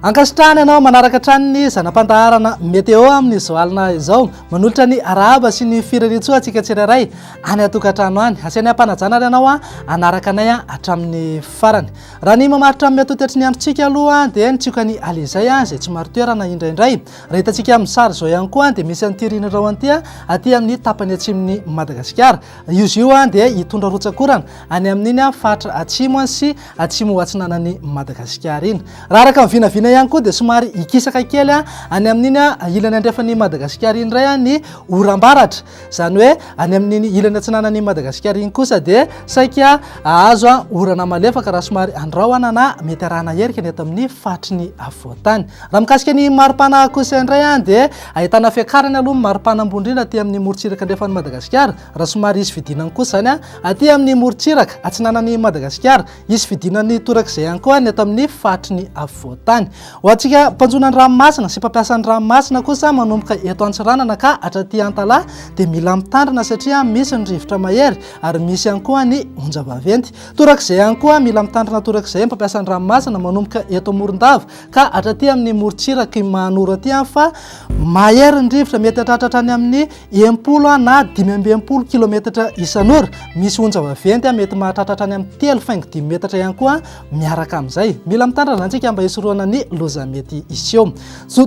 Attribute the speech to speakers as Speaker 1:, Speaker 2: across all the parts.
Speaker 1: Ankasitrahana ianao manaraka hatrany zanam-pandaharana meteo amin'ny zoalina izao manolotra ny arahaba sy ny firariantsoa antsika tsirairay any atokantrano any. Asiany ampanajana ary ianao anaraka anay hatramin'ny farany. Raha ny mamaritra amin'ny atotetry ny androntsika aloha dia nitsioka ny alizay izay tsy maro toerana indraindray. Raha hitantsika amin'ny sary izao ihany koa dia misy an'ity ririnarao an'ity aty amin'ny tapany atsimon'ny Madagasikara. Izy io dia hitondra rotsakorana any amin'iny fatra atsimo sy atsimo atsinanan'ny Madagasikara iny. Raha araka vinavina ihany koa dia somary ikisaka kely any amin'iny ilany andrefan'ny Madagasikara iny indray ny oram-baratra. Zany hoe any amin'iny ilany atsinanan'ny Madagasikara iny kosa dia saika azo orana malefaka raha somary andrahoana na mety arahana herika ny eto amin'ny fatry ny avoatany. Raha mikasika ny maripana kosa indray dia ahitana fiakarana aloha maripana ambondrina aty amin'ny morontsiraka andrefan'ny Madagasikara. Raha somary isy vidinany kosa zany aty amin'ny morontsiraka atsinanan'ny Madagasikara, isy vidinany torak'izay ihany koa ny eto amin'ny fatry ny avoatany. Ho antsika mpanjona ny ranomasina sy mpampiasa ny ranomasina kosa manomboka eto Antsiranana ka hatraty Antalaha dia mila mitandrina satria misy ny rivotra mahery ary misy ihany koa ny onjavaventy. Torak'izay ihany koa mila mitandrina torak'izay mpampiasa ny ranomasina manomboka eto Morondava ka hatraty amin'ny morontsiraka Mahanoro aty fa mahery ny rivotra mety hatratratra any amin'ny 10 na 520 kilometatra isan'ora. Misy onjavaventy mety mahatratratra any amin'ny 3.5 metatra ihany koa miaraka amin'izay. Mila mitandrina antsika mba hisoroana ny loza mety iseho.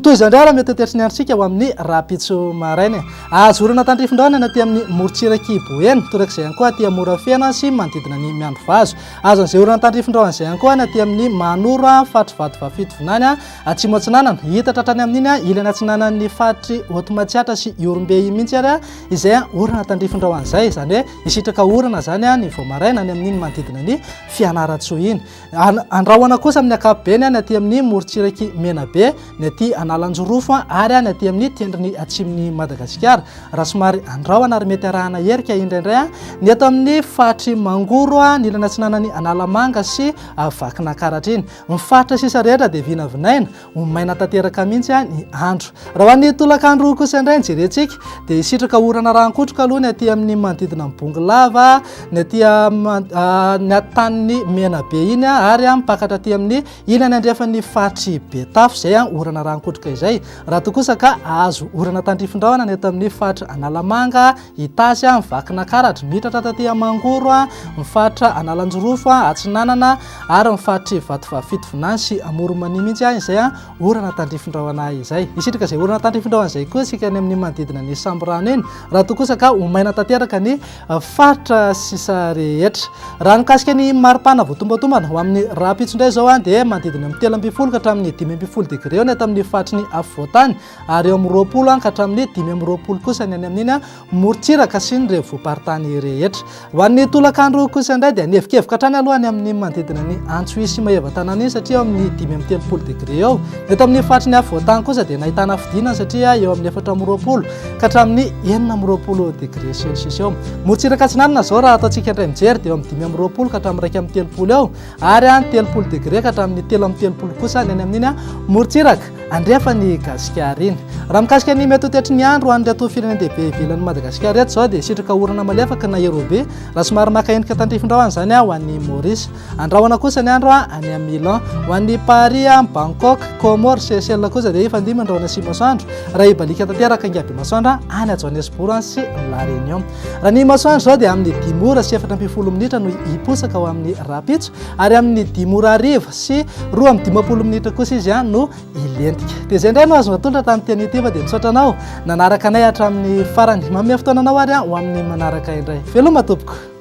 Speaker 1: Toy izany indray raha mety tetry ny androntsika ho amin'ny rapitso maraina. Azo orana tandrifin-drano aty amin'ny morontsiraka Boeny, torak'izay ihany koa aty Morafena sy manodidina ny Miandrovazo. Azo an'izay orana tandrifin-drano izay ihany koa aty amin'ny Mahanoro, Fatrovato Vafito Vinany, Atsimo Atsinanana. Hita tratrany amin'iny ilany atsinanan'ny fatry Hotomatsiatra sy Iorombe mihitsy ary izay orana tandrifin-drano izay. Zany hoe isitraka orana zany ny vao maraina any amin'iny manodidina ny Fianaratsoa iny. Andrahoana kosa amin'ny ankapobeny aty amin'ny morontsiraka Menabe, ny aty Analanjorofo ary ny aty amin'ny tendrony atsimon'ny Madagasikara. Raha somary andrahoana ary mety arahana herika indraindray ny eto amin'ny fatry Mangoro, ny ilany atsinanan'ny Analamanga sy Vakinankaratra iny. Ny fatra sisa rehetra dia vinavinaina ho maina tanteraka mihitsy ny andro. Raha ho an'ny tolakandro kosa indray jerentsika dia isitraka orana rankotroka aloha ny aty amin'ny manodidina Bongolava, ny aty ny atanin'ny Menabe iny ary mipakatra aty amin'ny ilany andrefan'ny fatry Betafo izay orana rankotroka izay. Raha toa kosa ka azo orana tandrifin-drahona ny eto amin'ny fatra Analamanga, Itasy, Vakinankaratra, mitratra taty Mangoro, ny fatra Analanjorofo, Atsinanana ary ny fatry Vatovavito Vinany sy Moromania mihitsy izay orana tandrifin-drahona izay. Isitraka izay orana tandrifin-drahona izay koa sika any amin'ny manodidina ny Samborano iny. Raha toa kosa ka homaina tanteraka ny faritra sisa rehetra. Raha mikasika ny maripana voatombatombana ho amin'ny rapitso indray izao dia manodidina amin'ny 13 ka hatramin'ny 15 degré ny eto amin'ny fatry ny avoatany ary eo amin'ny 20 ka hatramin'ny 520 kosa ny any amin'iny morontsiraka sy ny revoparitany rehetra. Ho an'ny tolakandro kosa indray dia nevikevoka hatrany aloha ny amin'ny manodidina ny Antsohisy Mahevatanana iny satria eo amin'ny 5 degré eo. Eto amin'ny fatry ny avoatany kosa dia nahitana fidinana satria eo amin'ny 420 ka hatramin'ny 920 degré celsius eo. Morontsiraka Atsinanana zao raha ataontsika indray mijery dia eo amin'ny 520 ka hatramin'ny 230 eo ary 30 degré ka hatramin'ny 330 kosa ny any amin'iny morontsiraka andrefan'ny Gasikara iny. Raha mikasika ny mety ho tetry ny andro an'ilay atao firenendehibe ivelan'ny Madagasikara eto zao dia isitraka orana malefaka na Iorombe raha somary maka endrika tandrifin-drahona zany ho an'ny Maurice. Andrahoana kosa ny andro any amin'ny Milan, ho an'ny Paris, Bangkok, Comores, Seychelles kosa dia efa ndimy andrahoana sy masoandro. Raha ibalika tanteraka Angiaby masoandro any Johannesburg sy La Réunion. Raha ny masoandro zao dia amin'ny 10 ora sy 4 minitra no hiposaka ho amin'ny rapitso ary amin'ny 10 ora hariva sy 2:20 minitra kosa izy no ilentika. Dia izay indray no azo natolotra tamin'ny teny ity dia misaotra anao nanaraka anay hatramin'ny farany. Manome fotoana anao ary ho amin'ny manaraka indray. Veloma tompoko.